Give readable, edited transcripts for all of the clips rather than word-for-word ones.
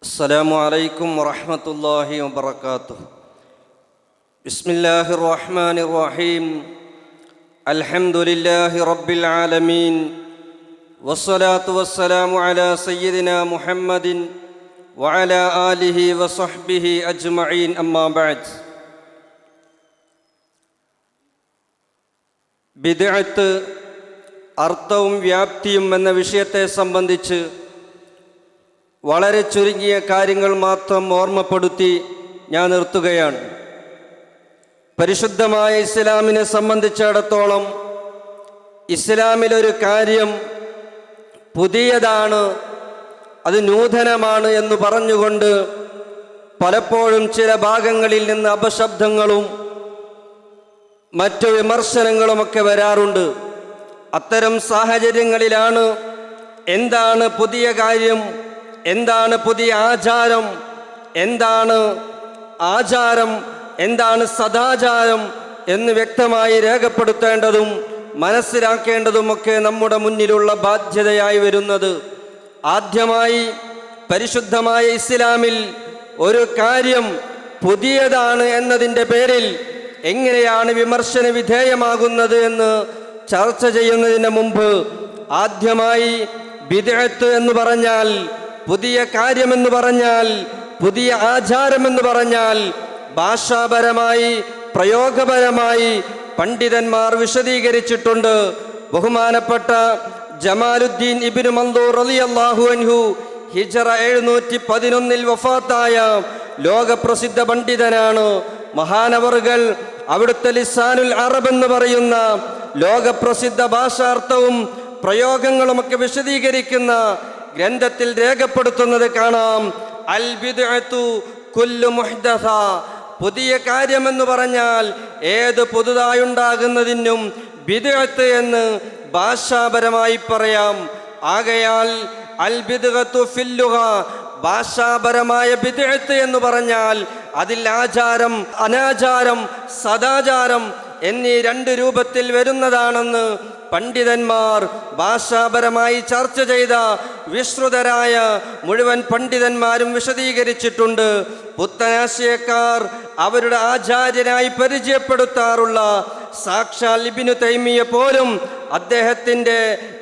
السلام عليكم ورحمة الله وبركاته. بسم الله الرحمن الرحيم. الحمد لله رب العالمين والصلاة والسلام على سيدنا محمد وعلى آله وصحبه أجمعين. أما بعد. ബിദ്അത്ത് അർത്ഥവും വ്യാപ്തിയും എന്ന വിഷയത്തെ സംബന്ധിച്ച് വളരെ ചുരുങ്ങിയ കാര്യങ്ങൾ മാത്രം ഓർമ്മപ്പെടുത്തി ഞാൻ നിർത്തുകയാണ്. പരിശുദ്ധമായ ഇസ്ലാമിനെ സംബന്ധിച്ചിടത്തോളം ഇസ്ലാമിലൊരു കാര്യം പുതിയതാണ്, അത് നൂതനമാണ് എന്ന് പറഞ്ഞുകൊണ്ട് പലപ്പോഴും ചില ഭാഗങ്ങളിൽ നിന്ന് അപശബ്ദങ്ങളും മറ്റു വിമർശനങ്ങളുമൊക്കെ വരാറുണ്ട്. അത്തരം സാഹചര്യങ്ങളിലാണ് എന്താണ് പുതിയ കാര്യം, എന്താണ് പുതിയ ആചാരം, എന്താണ് ആചാരം, എന്താണ് സദാചാരം എന്ന് വ്യക്തമായി രേഖപ്പെടുത്തേണ്ടതും മനസ്സിലാക്കേണ്ടതുമൊക്കെ നമ്മുടെ മുന്നിലുള്ള ബാധ്യതയായി വരുന്നത്. ആദ്യമായി പരിശുദ്ധമായ ഇസ്ലാമിൽ ഒരു കാര്യം പുതിയതാണ് എന്നതിൻ്റെ പേരിൽ എങ്ങനെയാണ് വിമർശന വിധേയമാകുന്നത് എന്ന് ചർച്ച ചെയ്യുന്നതിന് മുമ്പ് ആദ്യമായി ബിദ്അത്ത് എന്ന് പറഞ്ഞാൽ, പുതിയ കാര്യമെന്ന് പറഞ്ഞാൽ, പുതിയ ആചാരമെന്ന് പറഞ്ഞാൽ ഭാഷാപരമായി പ്രയോഗപരമായി പണ്ഡിതന്മാർ വിശദീകരിച്ചിട്ടുണ്ട്. ബഹുമാനപ്പെട്ട ജമാലുദ്ദീൻ ഇബ്നു മൻദൂർ റളിയല്ലാഹു അൻഹു ഹിജ്റ 711 വഫാത്തായ ലോകപ്രസിദ്ധ പണ്ഡിതനാണ്. മഹാനവറുകൾ അവിടുത്തെ ലിസാനുൽ അറബ് എന്ന് പറയുന്ന ലോകപ്രസിദ്ധ ഭാഷാർത്ഥവും പ്രയോഗങ്ങളുമൊക്കെ വിശദീകരിക്കുന്ന ഗ്രന്ഥത്തിൽ രേഖപ്പെടുത്തുന്നത് കാണാം. അൽ ബിദ്അത്തു കുല്ലു മുഹ്ദസ, പുതിയ കാര്യമെന്ന് പറഞ്ഞാൽ ഏത് പുതുതായുണ്ടാകുന്നതിനും ബിദ്അത്ത് എന്ന് ഭാഷാപരമായി പറയാം. ആകയാൽ അൽ ബിദ്അത്തു ഫിൽ ലുഗ, ഭാഷാപരമായ ബിദ്അത്ത് എന്ന് പറഞ്ഞാൽ അതിൽ ആചാരം, അനാചാരം, സദാചാരം എന്നീ രണ്ട് രൂപത്തിൽ വരുന്നതാണെന്ന് പണ്ഡിതന്മാർ ഭാഷാപരമായി ചർച്ച ചെയ്ത വിശ്രുതരായ മുഴുവൻ പണ്ഡിതന്മാരും വിശദീകരിച്ചിട്ടുണ്ട്. പുത്തനാശയക്കാർ അവരുടെ ആചാര്യനായി പരിചയപ്പെടുത്താറുള്ള സാക്ഷാൽ ഇബ്നു തൈമിയ പോലും അദ്ദേഹത്തിൻ്റെ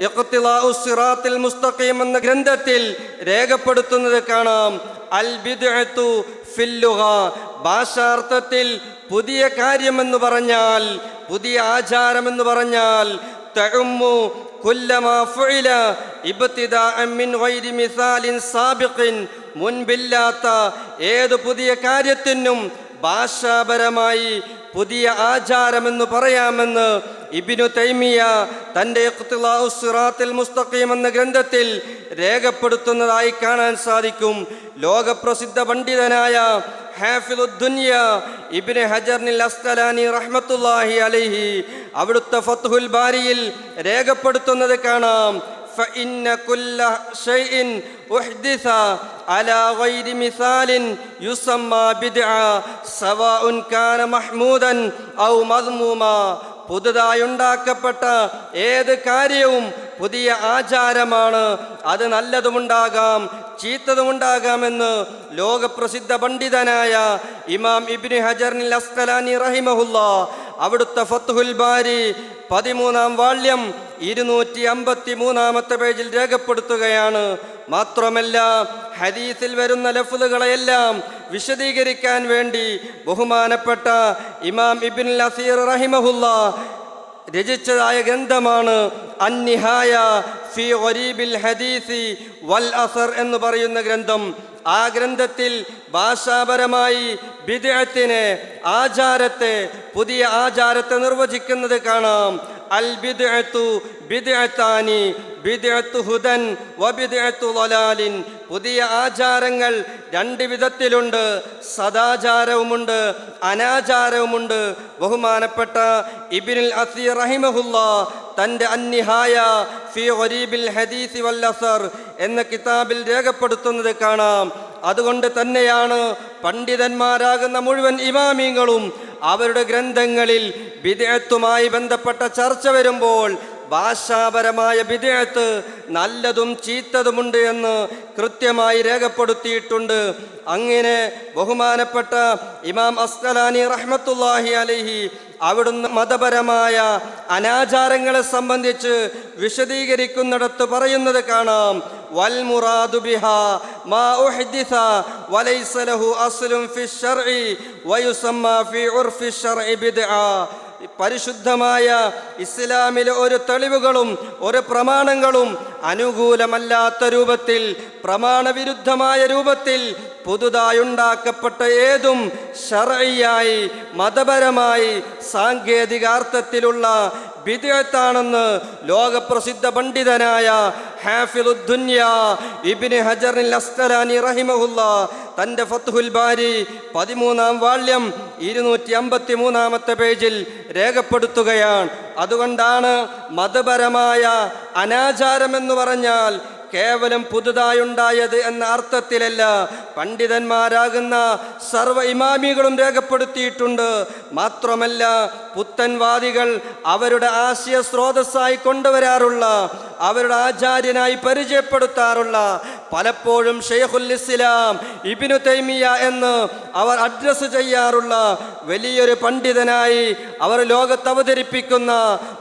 ഇഖ്തിലാഉസ് സിറാത്തിൽ മുസ്തഖീം എന്ന ഗ്രന്ഥത്തിൽ രേഖപ്പെടുത്തുന്നത് കാണാം. അൽ ബിദ്അത്തു ഫിൽ ലുഗ, ഭാഷാർത്ഥത്തിൽ പുതിയ കാര്യമെന്ന് പറഞ്ഞാൽ, പുതിയ ആചാരമെന്ന് പറഞ്ഞാൽ തഉമ്മു കുല്ലമാ ഫുഇല ഇബ്തിദാഅൻ മിൻ ഗൈരി മിസാലിൻ സാബിഖിൻ, മുൻപില്ലാത്ത ഏത് പുതിയ കാര്യത്തിനും ഭാഷാപരമായി പുതിയ ആചാരമെന്ന് പറയാമെന്ന് ഇബ്നു തൈമിയ തൻ്റെ ഇഖ്തിലാഉസ് സിറാത്തിൽ മുസ്തഖീം എന്ന ഗ്രന്ഥത്തിൽ രേഖപ്പെടുത്തുന്നതായി കാണാൻ സാധിക്കും. ലോകപ്രസിദ്ധ പണ്ഡിതനായ ഹാഫിദുദ്ദുനിയ ഇബ്നു ഹജറിൽ അസ്ഖലാനി റഹ്മത്തുള്ളാഹി അലൈഹി അവിടുത്തെ ഫത്ഹുൽ ബാരിയിൽ രേഖപ്പെടുത്തുന്നത് കാണാം. فإن كل شيء أحدث على غير مثال يسمى بدعة سواء كان محمودا أو مذموما, പുതുതായി ഉണ്ടാക്കപ്പെട്ട ഏത് കാര്യവും പുതിയ ആചാരമാണ്. അത് നല്ലതുമുണ്ടാകാം ചീത്തതുമുണ്ടാകാമെന്ന് ലോകപ്രസിദ്ധ പണ്ഡിതനായ ഇമാം ഇബ്നു ഹജറിൽ അസ്ഖലാനി റഹിമഹുല്ലാ അവിടുത്തെ ഫത്ഹുൽ ബാരി 13-ാം വാള്യം 253-ാമത്തെ പേജിൽ രേഖപ്പെടുത്തുകയാണ്. മാത്രമല്ല ഹദീസിൽ വരുന്ന ലഫ്ളുകളെയെല്ലാം വിശദീകരിക്കാൻ വേണ്ടി ബഹുമാനപ്പെട്ട ഇമാം ഇബ്നുൽ അസീർ റഹിമഹുല്ലാ രചിച്ചതായ ഗ്രന്ഥമാണ് അന്നിഹായ ഫി ഗരീബിൽ ഹദീസി വൽ അസർ എന്ന് പറയുന്ന ഗ്രന്ഥം. ആ ഗ്രന്ഥത്തിൽ ഭാഷാപരമായി ബിദ്അത്തിനെ, ആചാരത്തെ, പുതിയ ആചാരത്തെ നിർവചിക്കുന്നത് കാണാം. അൽ ബിദ്അത്തു ബിദ്അത്താനി, ബിദ്അത്തു ഹുദൻ വ ബിദ്അത്തു ളലാലിൻ, പുതിയ ആചാരങ്ങൾ രണ്ട് വിധത്തിലുണ്ട്, സദാചാരവുമുണ്ട് അനാചാരവുമുണ്ട്. ബഹുമാനപ്പെട്ട ഇബ്നുൽ അസീർ റഹിമഹുല്ലാ തൻ്റെ അന്നിഹായ ഫി ഗരീബിൽ ഹദീസി വൽ അസർ എന്ന കിതാബിൽ രേഖപ്പെടുത്തുന്നത് കാണാം. അതുകൊണ്ട് തന്നെയാണ് പണ്ഡിതന്മാരാകുന്ന മുഴുവൻ ഇമാമിങ്ങളും അവരുടെ ഗ്രന്ഥങ്ങളിൽ ബിദ്അത്തുമായി ബന്ധപ്പെട്ട ചർച്ച വരുമ്പോൾ ഭാഷാപരമായ ബിദ്അത്ത് നല്ലതും ചീത്തതുമുണ്ട് എന്ന് കൃത്യമായി രേഖപ്പെടുത്തിയിട്ടുണ്ട്. അങ്ങനെ ബഹുമാനപ്പെട്ട ഇമാം അസ്കലാനി റഹ്മത്തുള്ളാഹി അലൈഹി അവിടുന്ന് മതപരമായ അനാചാരങ്ങളെ സംബന്ധിച്ച് വിശദീകരിക്കുന്നിടത്ത് പറയുന്നത് കാണാം, വൽ മുറാദു ബിഹാ മാ ഉഹ്ദിസ വലൈസ ലഹു അസ്ലുൻ ഫി ശർഇ വയുസമ്മ ഫി ഉർഫി ശർഇ ബിദ്അ. പരിശുദ്ധമായ ഇസ്ലാമിലെ ഒരു തെളിവുകളും ഒരു പ്രമാണങ്ങളും അനുകൂലമല്ലാത്ത രൂപത്തിൽ, പ്രമാണവിരുദ്ധമായ രൂപത്തിൽ പുതുതായി ഉണ്ടാക്കപ്പെട്ട ഏതും ശർഇയായി, മതപരമായി, സാങ്കേതികാർത്ഥത്തിലുള്ള ബിദ്അത്താണെന്ന് ലോകപ്രസിദ്ധ പണ്ഡിതനായ ഹാഫിളുദ്ദുനിയ ഇബ്നു ഹജറിൽ അസ്കലാനി റഹിമഹുല്ലാ തൻ്റെ ഫത്ഹുൽ ബാരി 13-ാം വാള്യം 253-ാമത്തെ പേജിൽ രേഖപ്പെടുത്തുകയാണ്. അതുകൊണ്ടാണ് മതപരമായ അനാചാരമെന്ന് പറഞ്ഞാൽ കേവലം പുതുതായുണ്ടായത് എന്ന അർത്ഥത്തിലല്ല. പണ്ഡിതന്മാരാകുന്ന സർവ്വ ഇമാമികളും രേഖപ്പെടുത്തിയിട്ടുണ്ട്. മാത്രമല്ല, പുത്തൻവാദികൾ അവരുടെ ആശയ സ്രോതസ്സായി കൊണ്ടുവരാറുള്ള, അവരുടെ ആചാര്യനായി പരിചയപ്പെടുത്താറുള്ള, പലപ്പോഴും ഷെയ്ഖുൽ ഇസ്ലാം ഇബ്നു തൈമിയ എന്ന് അവർ അഡ്രസ്സ് ചെയ്യാറുള്ള വലിയൊരു പണ്ഡിതനായി അവർ ലോകത്ത് അവതരിപ്പിക്കുന്ന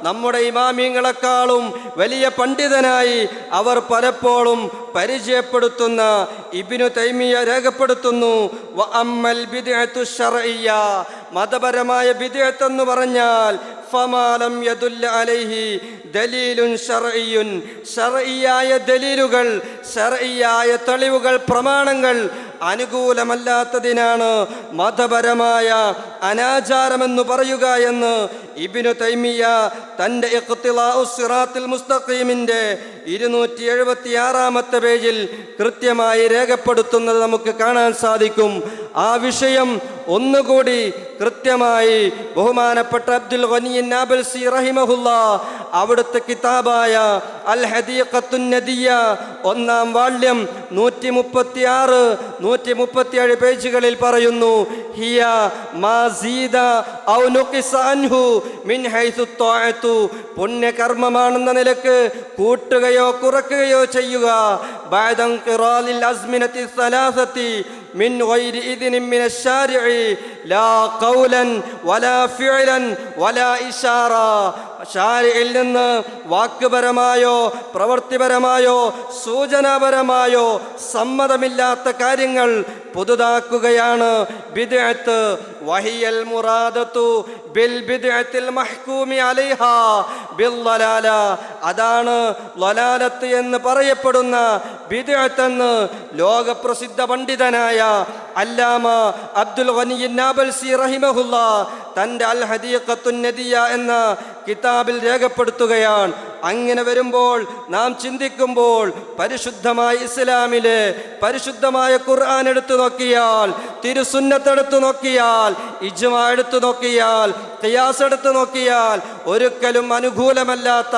നമ്മുടെ ഇമാമിങ്ങളെക്കാളും വലിയ പണ്ഡിതനായി അവർ പലപ്പോഴും പരിചയപ്പെടുത്തുന്ന ഇബ്നു തൈമിയ രേഖപ്പെടുത്തുന്നു, വ അമ്മൽ ബിദ്അത്തു ശർഇയ്യ, മതപരമായ ബിദ്അത്ത് എന്ന് പറഞ്ഞാൽ ഫമാലം യദുല്ല അലൈഹി ദലീലുൻ ശർഇയ്യുൻ, ശർഇയ്യായ ദലീലുകൾ, ശർഇയ്യായ തെളിവുകൾ, പ്രമാണങ്ങൾ അനുകൂലമല്ലാത്തതിനാണ് മതപരമായ അനാചാരമെന്ന് പറയുക എന്ന് ഇബ്നു തൈമിയ തൻ്റെ ഇഖ്തിലാഉസ് സിറാത്തുൽ മുസ്തഖീമിൻ്റെ 276-ാമത്തെ പേജിൽ കൃത്യമായി രേഖപ്പെടുത്തുന്നത് നമുക്ക് കാണാൻ സാധിക്കും. ആ വിഷയം ഒന്നുകൂടി കൃത്യമായി ബഹുമാനപ്പെട്ട അബ്ദുൽ ഗനിയ്യ് നാബൽസി റഹിമഹുല്ലാ അവിടുത്തെ കിതാബായ അൽ ഹദീഖത്തുൻ നദിയ 1-ാം വാള്യം 136, 137 പേജുകളിൽ പറയുന്നു, ഹിയ മാ സീദ ഔ നുഖിസ അൻഹു മിൻ ഹൈസു ത്വാഅതു, പുണ്യകർമ്മമാണെന്ന നിലക്ക് കൂട്ടുകയോ കുറയ്ക്കുകയോ ചെയ്യുക, ബഅദ ഖിറാലിൽ അസ്മിനത്തി സലാസത്തി മിൻ ഗൈരി ഇദ്നിൻ മിന ശാരിഇ ലാ ഖൗലൻ വലാ ഫിഅലൻ വലാ ഇശാറ, ശാരിഇൽ നിന്ന് വാക്കുപരമായോ പ്രവൃത്തിപരമായോ സൂചനാപരമായോ സമ്മതമില്ലാത്ത കാര്യങ്ങൾ പുതുതാക്കുകയാണ് ബിദ്അത്ത്. വഹിയൽ മുറാദത്തു ബിൽ ബിദ്അത്തിൽ മഹ്കൂമി അലൈഹാ ബിൽ ളലാല, അതാണ് ളലാലത്ത് എന്ന് പറയപ്പെടുന്ന ബിദ്അത്ത് എന്ന് ലോകപ്രസിദ്ധ പണ്ഡിതനായ അല്ലാമ അബ്ദുൽ ഗനിയ്യ് നാബൽസി റഹിമഹുല്ലാ തൻ്റെ അൽ ഹദീഖത്തുൻ നദിയ എന്ന കിതാബിൽ രേഖപ്പെടുത്തുകയാണ്. അങ്ങനെ വരുമ്പോൾ നാം ചിന്തിക്കുമ്പോൾ പരിശുദ്ധമായ ഇസ്ലാമിലെ പരിശുദ്ധമായ ഖുർആൻ എടുത്തു നോക്കിയാൽ, തിരുസുന്നത്ത് എടുത്തു നോക്കിയാൽ, ഇജ്മാ എടുത്തു നോക്കിയാൽ, ഖിയാസ് എടുത്തു നോക്കിയാൽ ഒരിക്കലും അനുകൂലമല്ലാത്ത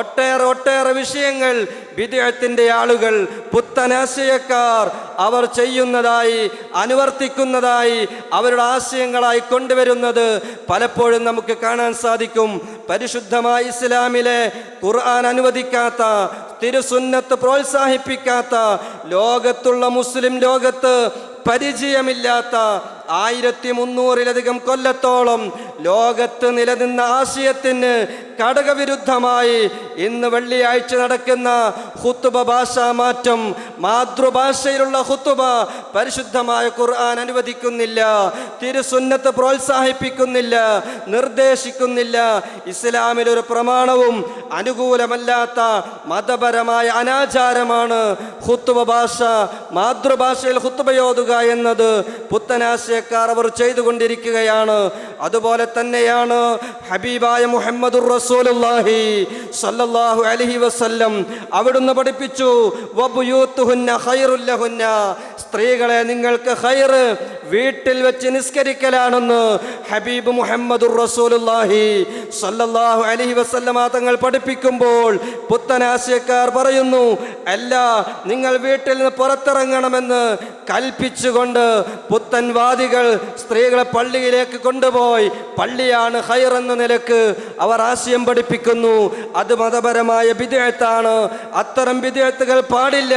ഒട്ടേറെ വിഷയങ്ങൾ ബിദ്അത്തിന്റെ ആളുകൾ, പുത്തനാശയക്കാർ അവർ ചെയ്യുന്നതായി, അനുവർത്തിക്കുന്നതായി, അവരുടെ ആശയങ്ങളായി കൊണ്ടുവരുന്നത് പലപ്പോഴും നമുക്ക് കാണാൻ സാധിക്കും. പരിശുദ്ധമായ ഇസ്ലാമിലെ ഖുർആൻ അനുവദിക്കാത്ത, തിരുസുന്നത്ത് പ്രോത്സാഹിപ്പിക്കാത്ത, ലോകത്തുള്ള മുസ്ലിം ലോകത്ത് പരിചയമില്ലാത്ത 1300-ലധികം കൊല്ലത്തോളം ലോകത്ത് നിലനിന്ന ആശയത്തിന് ഘടകവിരുദ്ധമായി ഇന്ന് വെള്ളിയാഴ്ച നടക്കുന്ന ഖുത്ബ ഭാഷാ മാറ്റം, മാതൃഭാഷയിലുള്ള ഖുത്ബ പരിശുദ്ധമായ ഖുർആൻ അനുവദിക്കുന്നില്ല, തിരുസുന്നത്ത് പ്രോത്സാഹിപ്പിക്കുന്നില്ല, നിർദ്ദേശിക്കുന്നില്ല. ഇസ്ലാമിലൊരു പ്രമാണവും അനുകൂലമല്ലാത്ത മതപരമായ അനാചാരമാണ് ഖുത്ബ ഭാഷ, മാതൃഭാഷയിൽ ഖുത്ബയോതുക എന്നത്. പുത്തനാശയക്കാർ അവർ ചെയ്തുകൊണ്ടിരിക്കുകയാണ്. അതുപോലെ തന്നെയാണ് ഹബീബായ മുഹമ്മദുർ റസൂലുള്ളാഹി സ്വല്ലല്ലാഹു അലൈഹി വസല്ലം അവിടുന്ന് പഠിപ്പിച്ചു, വബുയൂത്തുഹുന്ന ഖൈറുൽ ലഹുന്ന, സ്ത്രീകളെ നിങ്ങൾക്ക് ഖൈർ, വീട്ടിൽ വെച്ച് നിസ്കരിക്കലാണെന്ന് ഹബീബ് മുഹമ്മദുർ റസൂലുള്ളാഹി സ്വല്ലല്ലാഹു അലൈഹി വസല്ലമ തങ്ങൾ പഠിപ്പിക്കുമ്പോൾ പുത്തനാശയക്കാർ പറയുന്നു, അല്ല, നിങ്ങൾ വീട്ടിൽ നിന്ന് പുറത്തിറങ്ങണമെന്ന് കൽപ്പിച്ചുകൊണ്ട് പുത്തൻവാദികൾ സ്ത്രീകളെ പള്ളിയിലേക്ക് കൊണ്ടുപോയി പള്ളിയാണ് ഖൈർ എന്ന നിലക്ക് അവർ ആശയം പഠിപ്പിക്കുന്നു. അത് മതപരമായ ബിദ്അത്താണ്. അത്തരം ബിദ്അത്തുകൾ പാടില്ല.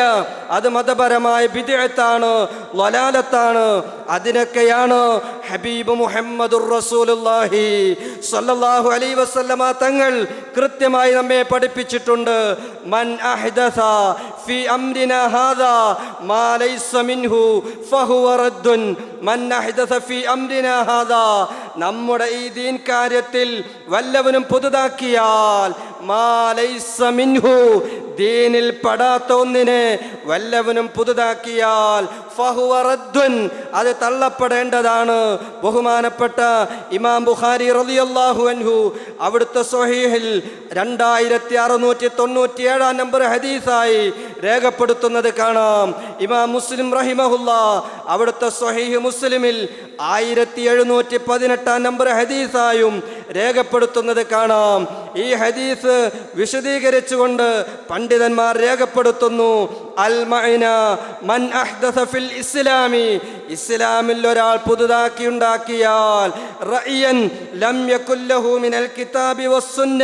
അത് മതപരമായ ബിദ്അത്താണ്, ളലാലത്താണ്. അതിനൊക്കെയാണ് ഹബീബ് മുഹമ്മദുർ റസൂലുള്ളാഹി സ്വല്ലല്ലാഹു അലൈഹി വസല്ലമ തങ്ങൾ കൃത്യമായി നമ്മെ പഠിപ്പിച്ചിട്ടുണ്ട്. മൻ അഹ്ദസ ഫി അംരിനാ ഹാദാ മാ ലൈസ മിൻഹു ഫഹുവ റദ്ദുൻ. മൻ അഹ്ദസ ഫി അംരിനാ ഹാദാ, നമ്മുടെ ഈ ദീൻ കാര്യത്തിൽ വല്ലവനും പുതുതാക്കിയാൽ, മാ ലൈസ മിൻഹു, ദീനിൽ പെടാത്ത ഒന്നിനെ വല്ലവനും പുതുതാക്കിയാൽ, ഫഹുവ റദ്ദുൻ, അത് തള്ളപ്പെടേണ്ടതാണ്. ബഹുമാനപ്പെട്ട ഇമാം ബുഖാരി റളിയല്ലാഹു അൻഹു അവിടുത്തെ സ്വഹീഹിൽ 2697 നമ്പർ ഹദീസായി രേഖപ്പെടുത്തുന്നത് കാണാം. ഇമാം മുസ്ലിം റഹിമഹുല്ലാ അവിടുത്തെ സ്വഹീഹ് മുസ്ലിമിൽ 1718 നമ്പർ ഹദീസായും രേഖപ്പെടുത്തുന്നത് കാണാം. ഈ ഹദീസ് വിശദീകരിച്ചുകൊണ്ട് പണ്ഡിതന്മാർ രേഖപ്പെടുത്തുന്നു, അൽ മഅന മൻ അഹ്ദസ ഫിൽ ഇസ്ലാമി, ഇസ്ലാമിൽ ഒരാൾ പുതുതാക്കി ഉണ്ടാക്കിയാൽ, റഅയൻ ലം യകുൽ ലഹു മിനൽ കിതാബി വസ്സുന്ന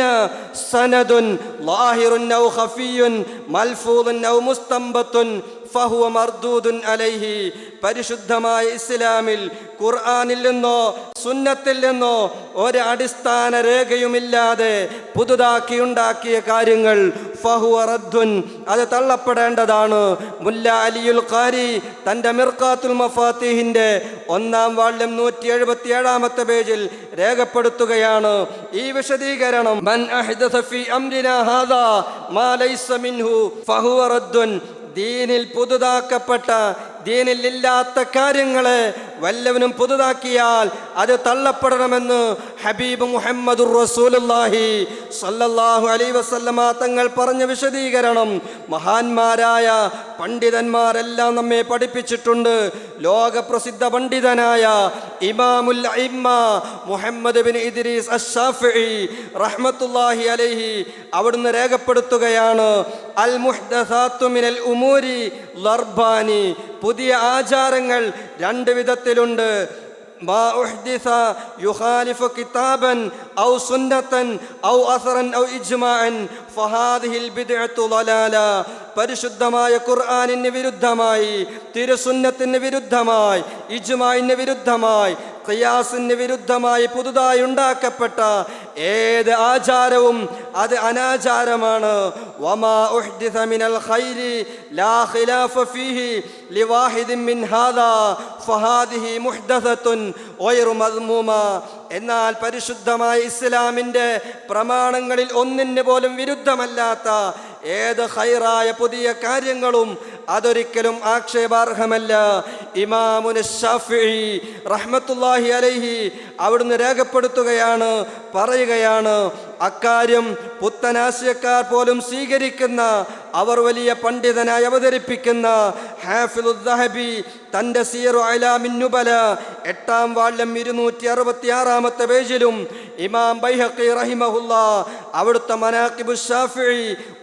സനദുൻ ളാഹിറുൻ ഔ ഖഫിയുൻ മൽഫൂദുൻ ഔ മുസ്തംബത്തുൻ ഫഹുവ മർദൂദുൻ അലൈഹി. പരിശുദ്ധമായ ഇസ്ലാമിൽ ഖുർആനിൽ നിന്നോ സുന്നത്തിൽ നിന്നോ ഒരു അടിസ്ഥാന രേഖയുമില്ലാതെ പുതുതാക്കി ഉണ്ടാക്കിയ കാര്യങ്ങൾ ഫഹുവ റദ്ദുൻ, അത് തള്ളപ്പെടേണ്ടതാണ്. മുല്ല അലിയുൽ ഖാരി തൻ്റെ മിർഖാത്തുൽ മഫാത്തിഹിൻ്റെ 1-ാം വാള്യം 177-ാമത്തെ പേജിൽ രേഖപ്പെടുത്തുകയാണ് ഈ വിശദീകരണം. മൻ അഹ്ദസ ഫീ അംരിനാ ഹാദാ മാ ലൈസ മിൻഹു ഫഹുവ റദ്ദുൻ, ദീനിൽ പുതുതാക്കപ്പെട്ട, ദീനിൽ ഇല്ലാത്ത കാര്യങ്ങളെ വല്ലവനും പുതുതാക്കിയാൽ അത് തള്ളപ്പെടണമെന്ന് ഹബീബ് മുഹമ്മദുർ റസൂലുള്ളാഹി സ്വല്ലല്ലാഹു അലൈഹി വസല്ലമ തങ്ങൾ പറഞ്ഞ വിശദീകരണം മഹാന്മാരായ പണ്ഡിതന്മാരെല്ലാം നമ്മെ പഠിപ്പിച്ചിട്ടുണ്ട്. ലോകപ്രസിദ്ധ പണ്ഡിതനായ ഇമാമുൽ അഇമ്മ മുഹമ്മദ് ബിൻ ഇദ്രീസ് അശ്ശാഫിഈ റഹ്മത്തുള്ളാഹി അലൈഹി അവിടുന്ന് രേഖപ്പെടുത്തുകയാണ്, അൽ മുഹ്ദസാത്തു മിനൽ ഉമൂരി ലർബാനി, പുതിയ ആചാരങ്ങൾ 2 വിധത്തിലുണ്ട്. മാ ഉഹ്ദിസ യുഖാലിഫു കിതാബൻ ഔ സുന്നതൻ ഔ അസറൻ ഔ ഇജ്മാഅൻ ഫഹാദിഹിൽ ബിദ്അത്തു ളലാല. പരിശുദ്ധമായ ഖുർആനിന് വിരുദ്ധമായി, തിരുസുന്നത്തിന് വിരുദ്ധമായി, ഇജ്മാഇന് വിരുദ്ധമായി, ഖിയാസിന് വിരുദ്ധമായി പുതുതായി ഉണ്ടാക്കപ്പെട്ട ഏത് ആചാരവും അത് അനാചാരമാണ്. വമാ ഉഹ്ദിസ മിനൽ ഖൈരി ലാ ഖിലാഫ ഫീഹി ലിവാഹിദിൻ മിൻ ഹാദാ ഫഹാദിഹി മുഹ്ദസത്തുൻ ഗൈറു മദ്മൂമ. എന്നാൽ പരിശുദ്ധമായ ഇസ്ലാമിൻ്റെ പ്രമാണങ്ങളിൽ ഒന്നിന് പോലും വിരുദ്ധമല്ലാത്ത ഏത് ഖൈറായ പുതിയ കാര്യങ്ങളും അതൊരിക്കലും ആക്ഷേപാർഹമല്ല. ഇമാമുന ശാഫിഈ റഹ്മത്തുള്ളാഹി അലൈഹി അവിടുന്ന് രേഖപ്പെടുത്തുകയാണ്, പറയുകയാണ്, അക്കാര്യം പുത്തനാശയക്കാർ പോലും സ്വീകരിക്കുന്ന, അവർ വലിയ പണ്ഡിതനായി അവതരിപ്പിക്കുന്ന ഹാഫിദുൽ ദഹബി തൻ്റെ സിയറു അലാമിൻ നുബല 8-ാം വാള്യം 266-ാമത്തെ പേജിലും, ഇമാം ബൈഹഖി റഹിമഹുല്ലാ അവിടുത്തെ മനാഖിബുശ് ശാഫിഈ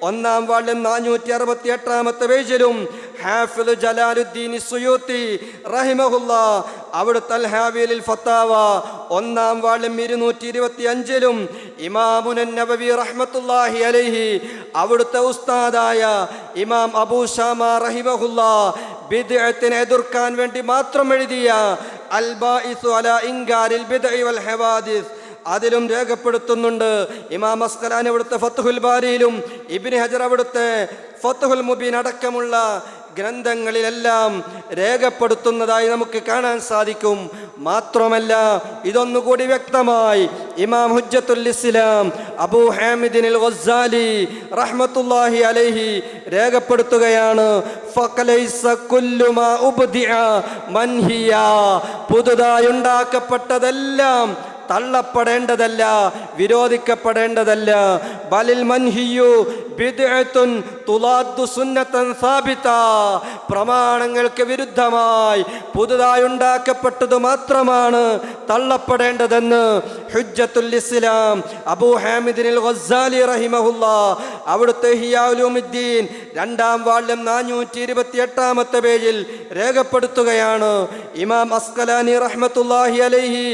1-ാം വാള്യം 468-ാമത്തെ പേജിലും, ഹാഫിദ് ജലാലുദ്ദീൻ സുയൂത്തി റഹിമഹുല്ലാ അവിടുത്തെ അൽ ഹാവിലിൽ ഫത്താവ 1-ാം വാള്യം 225-ലും, ഇമാമുൻ നവവി റഹ്മത്തുള്ളാഹി അലൈഹി അവിടുത്തെ ഉസ്താദായ ഇമാം അബൂ ശാമ റഹിമഹുല്ലാ ബിദ്അത്തിനെ എതിർക്കാൻ വേണ്ടി മാത്രം എഴുതിയ അൽ ബാഇസു അലാ ഇൻകാരിൽ ബിദ്അ വൽ ഹവാദിസ് അതിലും രേഖപ്പെടുത്തുന്നുണ്ട്. ഇമാം അസ്ഖലാനി അവിടുത്തെ ഫത്ഹുൽ ബാരിയിലും ഇബ്നു ഹജർ അവിടുത്തെ ഫത്ഹുൽ മുബീൻ അടക്കമുള്ള ഗ്രന്ഥങ്ങളിലെല്ലാം രേഖപ്പെടുത്തുന്നതായി നമുക്ക് കാണാൻ സാധിക്കും. മാത്രമല്ല, ഇതൊന്നുകൂടി വ്യക്തമായി ഇമാം ഹുജ്ജത്തുൽ ഇസ്ലാം അബൂ ഹാമിദിൻ ഗസ്സാലി റഹ്മത്തുള്ളാഹി അലൈഹി രേഖപ്പെടുത്തുകയാണ്, ഫഖലൈസ കുല്ലു മാ ഉബ്ദിഅ മൻഹിയ, പുതുതായി ഉണ്ടാക്കപ്പെട്ടതെല്ലാം തള്ളപ്പെടേണ്ടതല്ല, വിരോധിക്കപ്പെടേണ്ടതല്ല. ബലിൽ മൻഹിയു ബിദ്അത്തുൻ തുലാദ്ദു സുന്നതൻ സാബിത, പ്രമാണങ്ങൾക്ക് വിരുദ്ധമായി പുതുതായി ഉണ്ടാക്കപ്പെട്ടത് മാത്രമാണ് തള്ളപ്പെടേണ്ടതെന്ന് ഹുജ്ജത്തുൽ ഇസ്ലാം അബൂ ഹാമിദിൽ ഗസ്സാലി റഹിമഹുല്ലാ അവിടുത്തെ ഇഹ്യാ ഉലൂമുദ്ദീൻ 2-ാം വാള്യം 428-ാമത്തെ പേജിൽ രേഖപ്പെടുത്തുകയാണ്. ഇമാം അസ്കലാനി റഹ്മത്തുള്ളാഹി അലൈഹി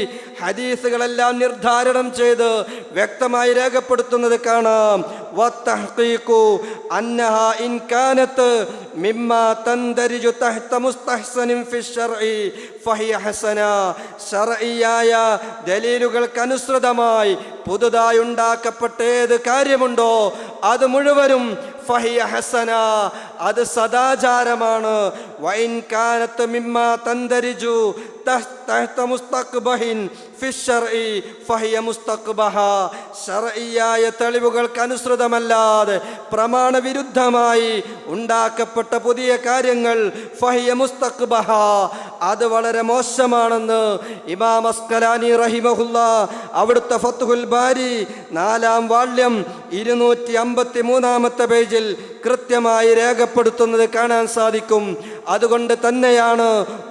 ഹദീസുകളെല്ലാം നിർദ്ധാരണം ചെയ്ത് വ്യക്തമായി രേഖപ്പെടുത്തുന്നത് കാണാം. വത്തഹ്ഖീഖു അന്നഹാ ഇൻ കാനത് മിമ്മാ തൻദരിജു തഹ്ത മുസ്തഹ്സനിൻ ഫി ശർഇ ഫഹിയ ഹസന, ശർഇയായ ദലീലുകൾക്കനുസൃതമായി പുതുതായി ഉണ്ടാക്കപ്പെട്ട ഏത് കാര്യമുണ്ടോ അത് മുഴുവനും ഫഹിയ ഹസന, അത് സദാചാരമാണ്. വൈൻ കാനത്ത് മിമ്മാ തൻദരിജു തഹ്ത മുസ്തഖ്ബഹിൻ ഫി ശർഇ ഫഹിയ മുസ്തഖ്ബഹ, ശർഇയായ തെളിവുകൾക്കനുസൃതമല്ലാതെ പ്രമാണവിരുദ്ധമായി ഉണ്ടാക്കപ്പെട്ട പുതിയ കാര്യങ്ങൾ ഫഹിയ മുസ്തഖ്ബഹ, അത് വളരെ മോശമാണെന്ന് ഇമാം അസ്കലാനി റഹിമഹുല്ലാ അവിടുത്തെ ഫത്ഹുൽ ബാരി 4-ാം വാള്യം 253-ാമത്തെ പേജിൽ കൃത്യമായി രേഖപ്പെടുത്തുന്നത് കാണാൻ സാധിക്കും. അതുകൊണ്ട് തന്നെയാണ്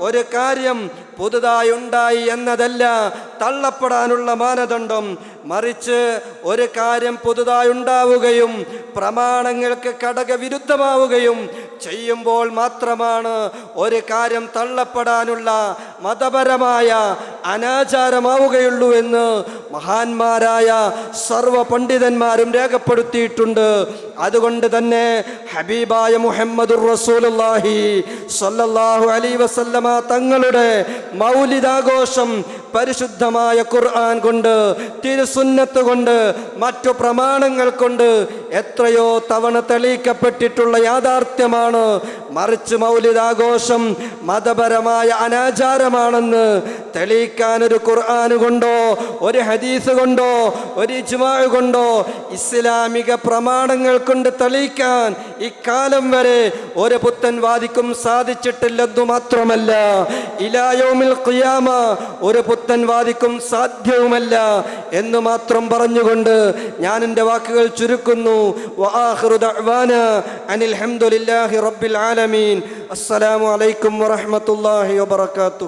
ഒരു കാര്യം പുതുതായി ഉണ്ടായി എന്നതല്ല തള്ളപ്പെടാനുള്ള മാനദണ്ഡം, മറിച്ച് ഒരു കാര്യം പുതുതായി ഉണ്ടാവുകയും പ്രമാണങ്ങൾക്ക് ഘടകവിരുദ്ധമാവുകയും ചെയ്യുമ്പോൾ മാത്രമാണ് ഒരു കാര്യം തള്ളപ്പെടാനുള്ള മതപരമായ അനാചാരമാവുകയുള്ളൂ എന്ന് മഹാന്മാരായ സർവ പണ്ഡിതന്മാരും രേഖപ്പെടുത്തിയിട്ടുണ്ട്. അതുകൊണ്ട് തന്നെ ഹബീബായ മുഹമ്മദുർ റസൂലുള്ളാഹി സ്വല്ലല്ലാഹു അലൈഹി വസല്ലമ തങ്ങളുടെ മൗലിദാഘോഷം പരിശുദ്ധമായ ഖുർആൻ കൊണ്ട്, തിരുസുന്നത്ത് കൊണ്ട്, മറ്റു പ്രമാണങ്ങൾ കൊണ്ട് എത്രയോ തവണ തെളിയിക്കപ്പെട്ടിട്ടുള്ള യാഥാർത്ഥ്യമാണ്. മറിച്ച് മൗലിദാഘോഷം മതപരമായ അനാചാരമാണെന്ന് തെളിയിക്കാൻ ഒരു ഖുർആൻ കൊണ്ടോ ഒരു ഹദീസ് കൊണ്ടോ ഒരു ഇജ്മാ കൊണ്ടോ ഇസ്ലാമിക പ്രമാണങ്ങൾ കൊണ്ട് തെളിയിക്കാൻ ഇക്കാലം വരെ ഒരു പുത്തൻവാദിക്കും സാധിച്ചിട്ടില്ലെന്നു മാത്രമല്ല, ഇലാ യൗമിൽ ഖിയാമ ഒരു പുത്തൻവാദിക്കും സാധ്യവുമല്ല എന്ന് മാത്രം പറഞ്ഞുകൊണ്ട് ഞാൻ എൻ്റെ വാക്കുകൾ ചുരുക്കുന്നു. വആഖിറു ദഅ്വാനാ അനിൽ ഹംദുലില്ലാഹി റബ്ബിൽ ആലമീൻ. അസ്സലാമു അലൈക്കും വറഹ്മത്തുള്ളാഹി വബറകാതുഹു.